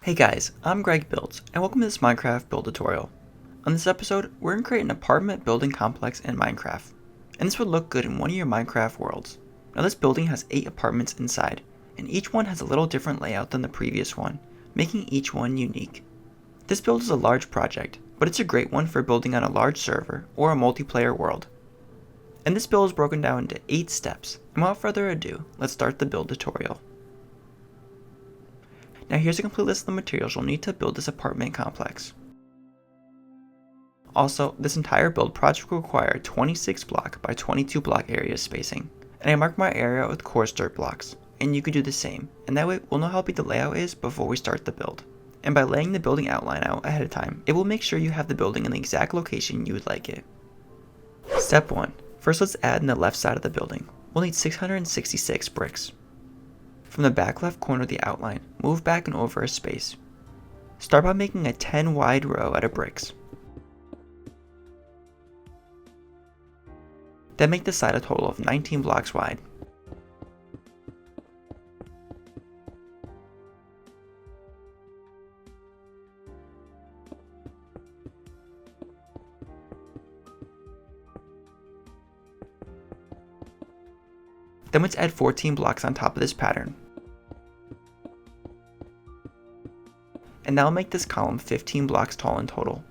Hey guys, I'm Greg Builds, and welcome to this Minecraft build tutorial. On this episode, we're going to create an apartment building complex in Minecraft, and this would look good in one of your Minecraft worlds. Now this building has 8 apartments inside, and each one has a little different layout than the previous one, making each one unique. This build is a large project, but it's a great one for building on a large server or a multiplayer world. And this build is broken down into 8 steps, and without further ado, let's start the build tutorial. Now here's a complete list of the materials you'll need to build this apartment complex. Also, this entire build project will require 26 block by 22 block area spacing, and I marked my area with coarse dirt blocks, and you could do the same, and that way we'll know how big the layout is before we start the build. And by laying the building outline out ahead of time, it will make sure you have the building in the exact location you would like it. Step 1. First let's add in the left side of the building. We'll need 666 bricks. From the back left corner of the outline, move back and over a space. Start by making a 10 wide row out of bricks. Then make the side a total of 19 blocks wide. Then let's add 14 blocks on top of this pattern. And now make this column 15 blocks tall in total.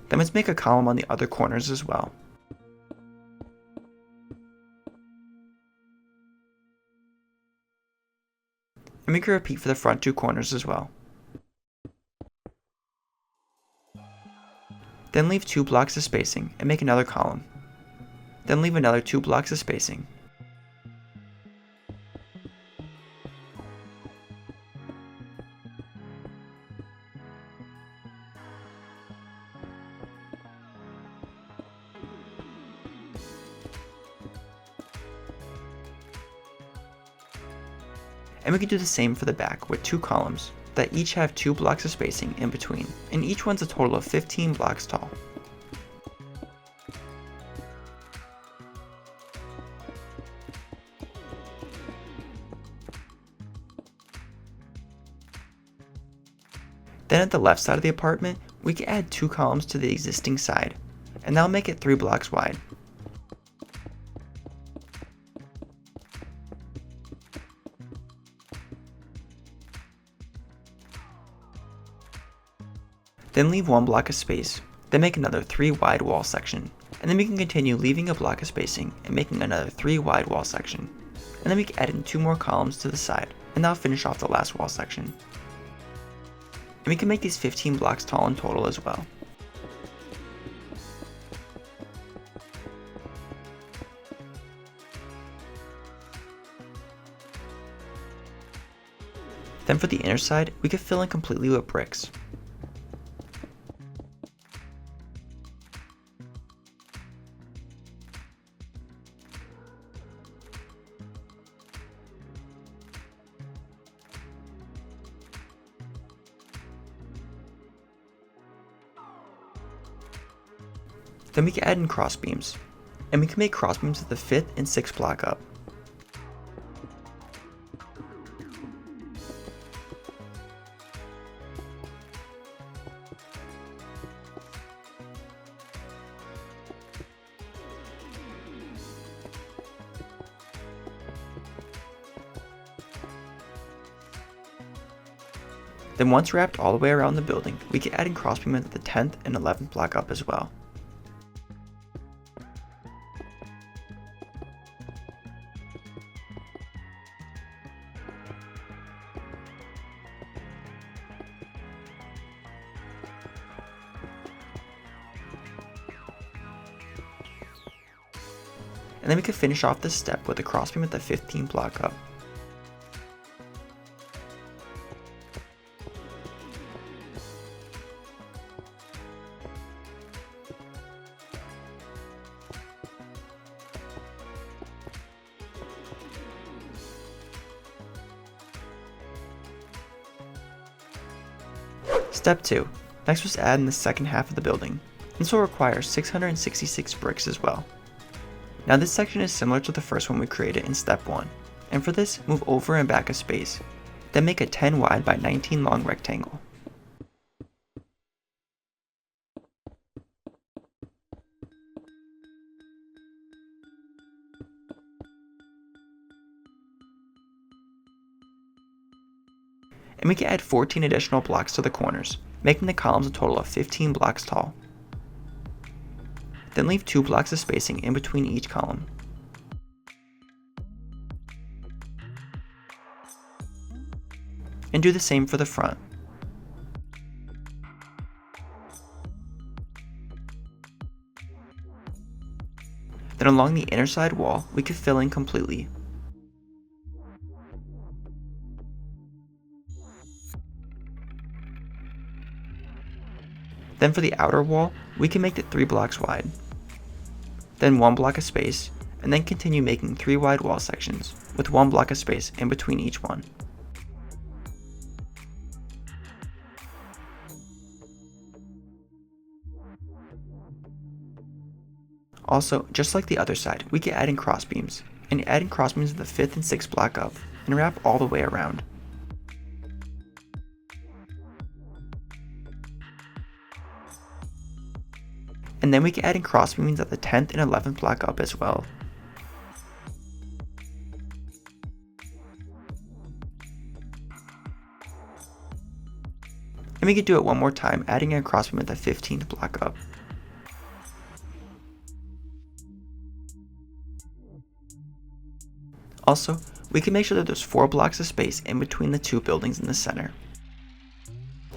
Then let's make a column on the other corners as well. And make a repeat for the front 2 corners as well. Then leave 2 blocks of spacing and make another column. Then leave another 2 blocks of spacing. And we can do the same for the back with 2 columns that each have 2 blocks of spacing in between, and each one's a total of 15 blocks tall. Then at the left side of the apartment, we can add 2 columns to the existing side, and that'll make it 3 blocks wide. Then leave 1 block of space, then make another 3 wide wall section, and then we can continue leaving a block of spacing and making another 3 wide wall section, and then we can add in 2 more columns to the side, and that'll finish off the last wall section. And we can make these 15 blocks tall in total as well. Then for the inner side, we could fill in completely with bricks. Then we can add in cross beams, and we can make cross beams at the 5th and 6th block up. Then once wrapped all the way around the building, we can add in cross beams at the 10th and 11th block up as well. And then we can finish off this step with a crossbeam at the 15th block up. Step 2. Next was add in the second half of the building. This will require 666 bricks as well. Now this section is similar to the first one we created in step 1, and for this, move over and back a space, Then make a 10 wide by 19 long rectangle. And we can add 14 additional blocks to the corners, making the columns a total of 15 blocks tall. Then leave 2 blocks of spacing in between each column. And do the same for the front. Then along the inner side wall, we can fill in completely. Then for the outer wall, we can make it 3 blocks wide. Then 1 block of space, and then continue making 3 wide wall sections, with 1 block of space in between each one. Also, just like the other side, we can add in crossbeams, and add in crossbeams of the 5th and 6th block up, and wrap all the way around. And then we can add in crossbeams at the 10th and 11th block up as well. And we can do it one more time, adding in a crossbeam at the 15th block up. Also, we can make sure that there's 4 blocks of space in between the 2 buildings in the center.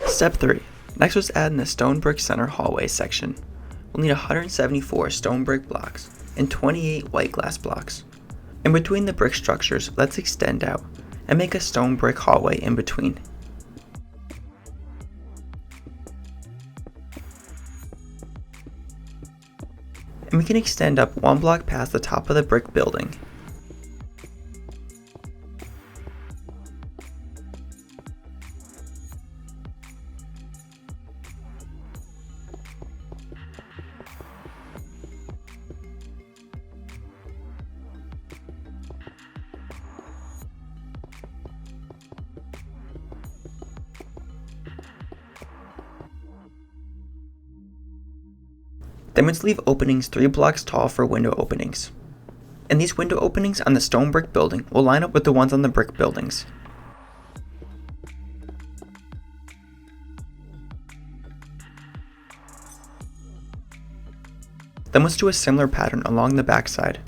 Step 3. Next was add in the stone brick center hallway section. We'll need 174 stone brick blocks and 28 white glass blocks. In between the brick structures, let's extend out and make a stone brick hallway in between. And we can extend up 1 block past the top of the brick building. Then let's leave openings 3 blocks tall for window openings. And these window openings on the stone brick building will line up with the ones on the brick buildings. Then let's do a similar pattern along the back side.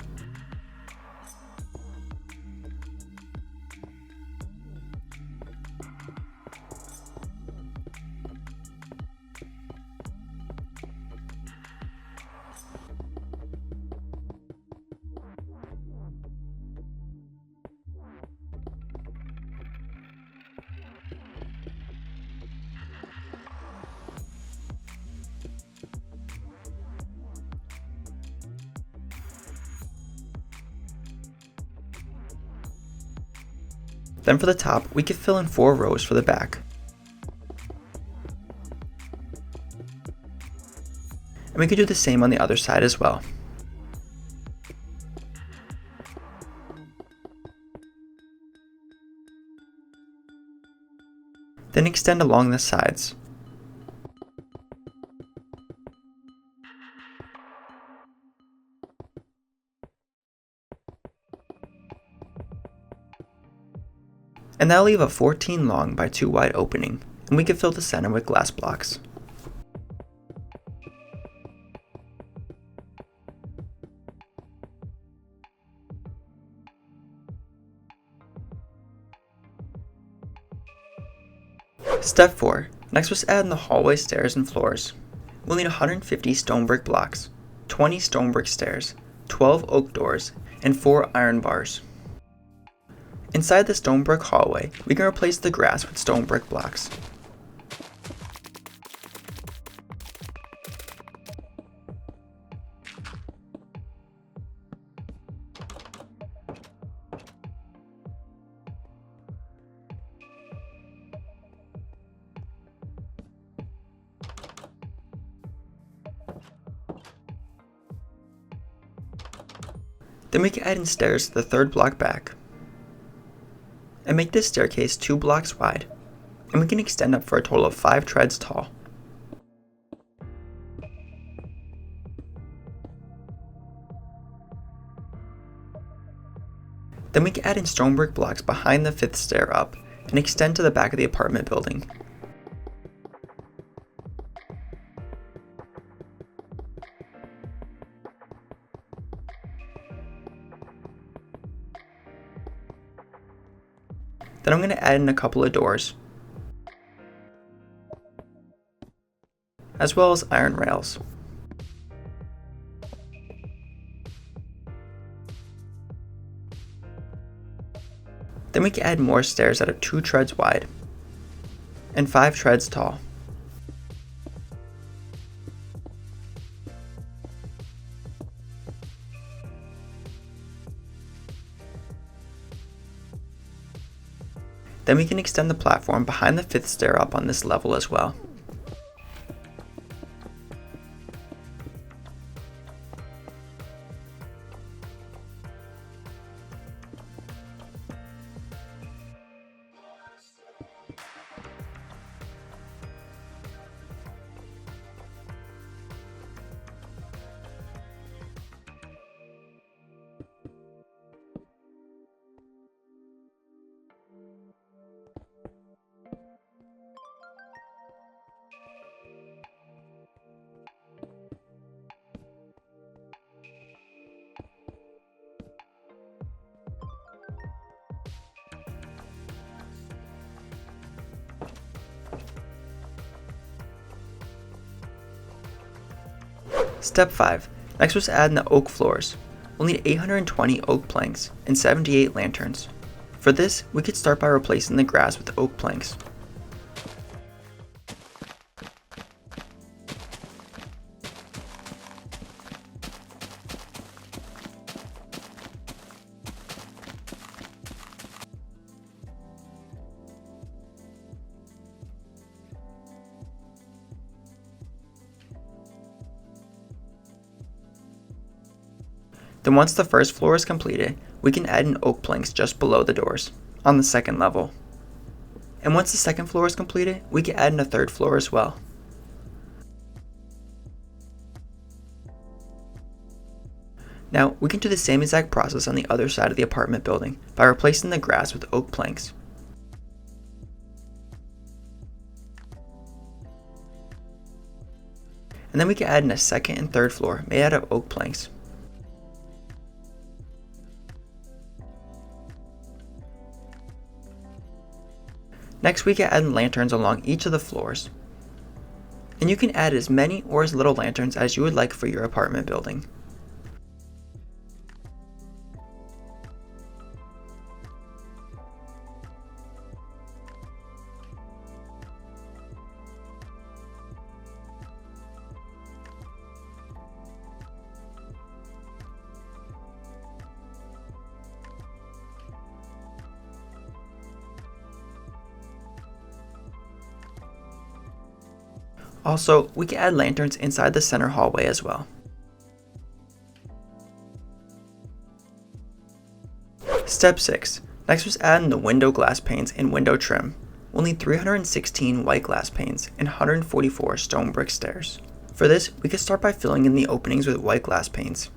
Then for the top, we can fill in 4 rows for the back. And we could do the same on the other side as well. Then extend along the sides. And that'll leave a 14 long by 2 wide opening, and we can fill the center with glass blocks. Step 4. Next was add in the hallway stairs and floors. We'll need 150 stone brick blocks, 20 stone brick stairs, 12 oak doors, and 4 iron bars. Inside the stone brick hallway, we can replace the grass with stone brick blocks. Then we can add in stairs to the 3rd block back. and make this staircase 2 blocks wide, and we can extend up for a total of 5 treads tall. Then we can add in stone brick blocks behind the 5th stair up and extend to the back of the apartment building. Then I'm going to add in a couple of doors, as well as iron rails. Then we can add more stairs that are 2 treads wide and 5 treads tall. Then we can extend the platform behind the 5th stair up on this level as well. Step 5. Next was add in the oak floors. We'll need 820 oak planks and 78 lanterns. For this, we could start by replacing the grass with oak planks. Then once the first floor is completed, we can add in oak planks just below the doors, on the second level. And once the second floor is completed, we can add in a third floor as well. Now, we can do the same exact process on the other side of the apartment building by replacing the grass with oak planks. And then we can add in a second and third floor made out of oak planks. Next, we can add in lanterns along each of the floors. And you can add as many or as little lanterns as you would like for your apartment building. Also, we can add lanterns inside the center hallway as well. Step 6. Next was add in the window glass panes and window trim. We'll need 316 white glass panes and 144 stone brick stairs. For this, we can start by filling in the openings with white glass panes.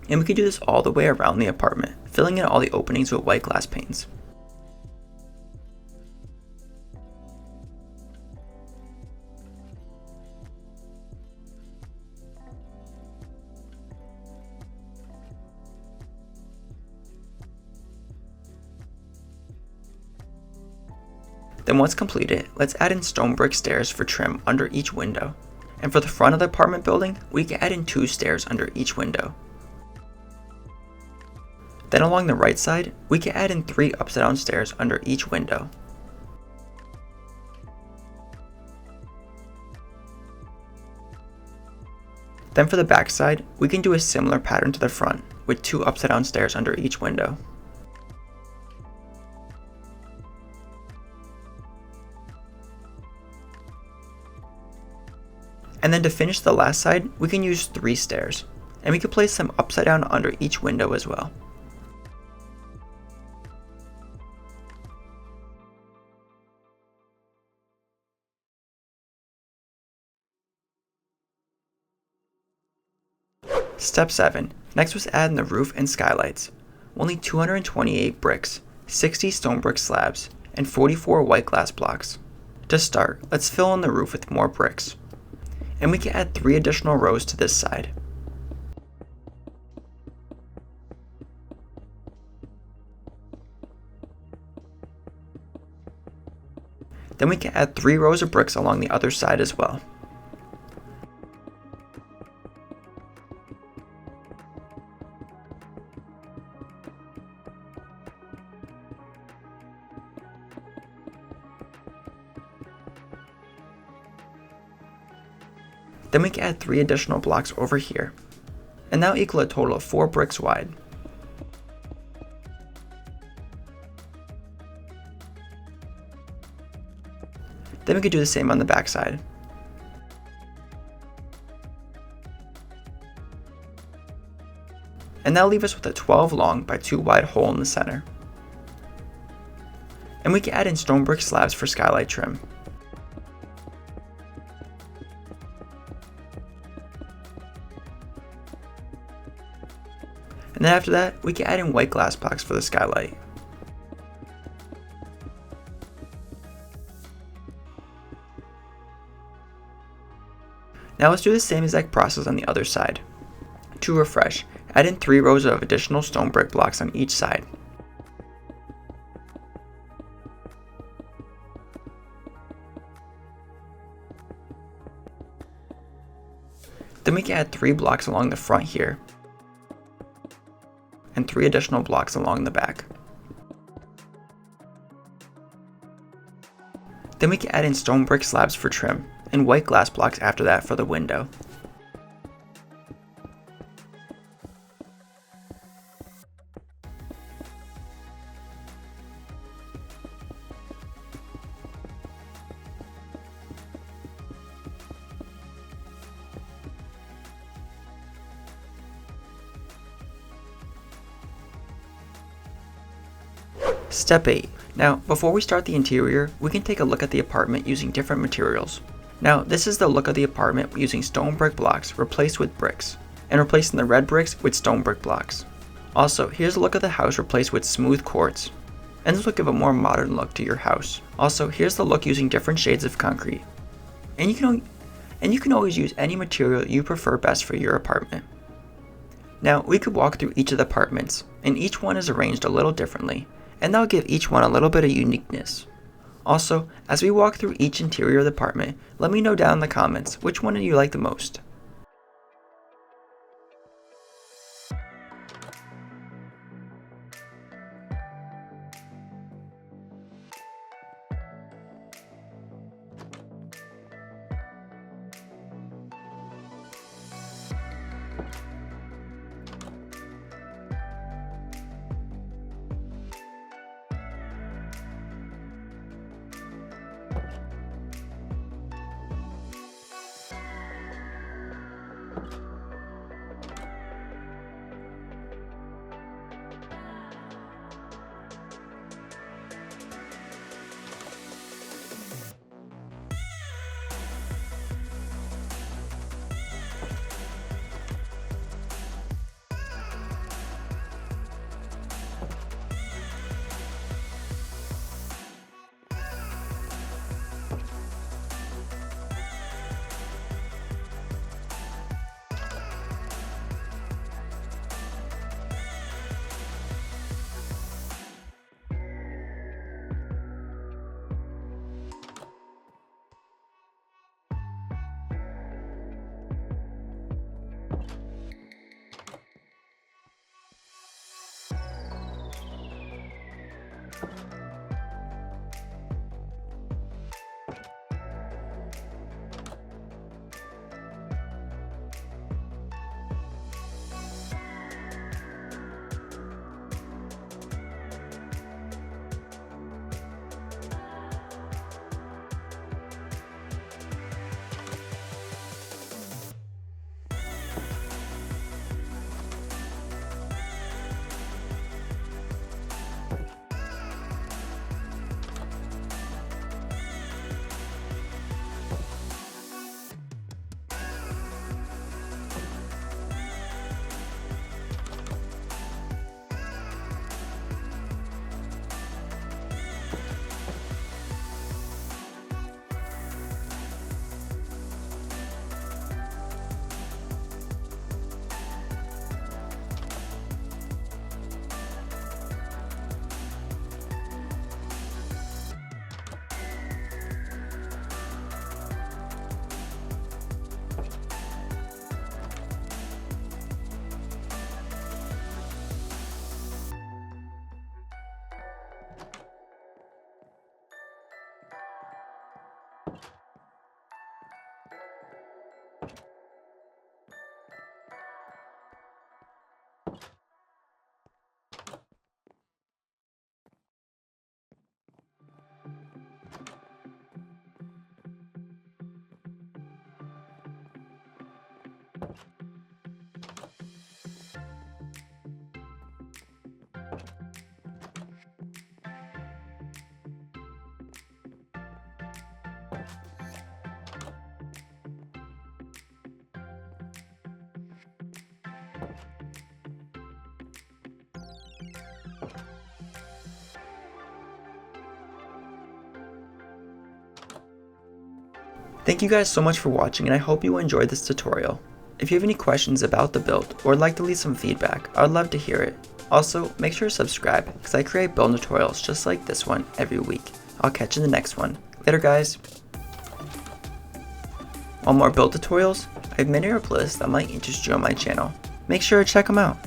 And we can do this all the way around the apartment, filling in all the openings with white glass panes. Then once completed, let's add in stone brick stairs for trim under each window. And for the front of the apartment building, we can add in 2 stairs under each window. Then along the right side, we can add in 3 upside down stairs under each window. Then for the back side, we can do a similar pattern to the front, with 2 upside down stairs under each window. And then to finish the last side, we can use 3 stairs, and we can place them upside down under each window as well. Step 7. Next was adding the roof and skylights. We'll need 228 bricks, 60 stone brick slabs, and 44 white glass blocks. To start, let's fill in the roof with more bricks. And we can add 3 additional rows to this side. Then we can add 3 rows of bricks along the other side as well. Then we can add 3 additional blocks over here, and that will equal a total of 4 bricks wide. Then we could do the same on the back side. And that'll leave us with a 12 long by 2 wide hole in the center. And we can add in stone brick slabs for skylight trim. And then after that, we can add in white glass blocks for the skylight. Now let's do the same exact process on the other side. To refresh, add in 3 rows of additional stone brick blocks on each side. Then we can add 3 blocks along the front here, and 3 additional blocks along the back. Then we can add in stone brick slabs for trim, and white glass blocks after that for the window. Step 8. Now, before we start the interior, we can take a look at the apartment using different materials. Now, this is the look of the apartment using stone brick blocks replaced with bricks, and replacing the red bricks with stone brick blocks. Also, here's a look of the house replaced with smooth quartz, and this will give a more modern look to your house. Also, here's the look using different shades of concrete. And you can always use any material you prefer best for your apartment. Now, we could walk through each of the apartments, and each one is arranged a little differently, and that'll give each one a little bit of uniqueness. Also, as we walk through each interior of the apartment, let me know down in the comments which one do you like the most. Thank you guys so much for watching, and I hope you enjoyed this tutorial. If you have any questions about the build or would like to leave some feedback, I would love to hear it. Also, make sure to subscribe because I create build tutorials just like this one every week. I'll catch you in the next one. Later guys! Want more build tutorials? I have many other playlists that might interest you on my channel. Make sure to check them out.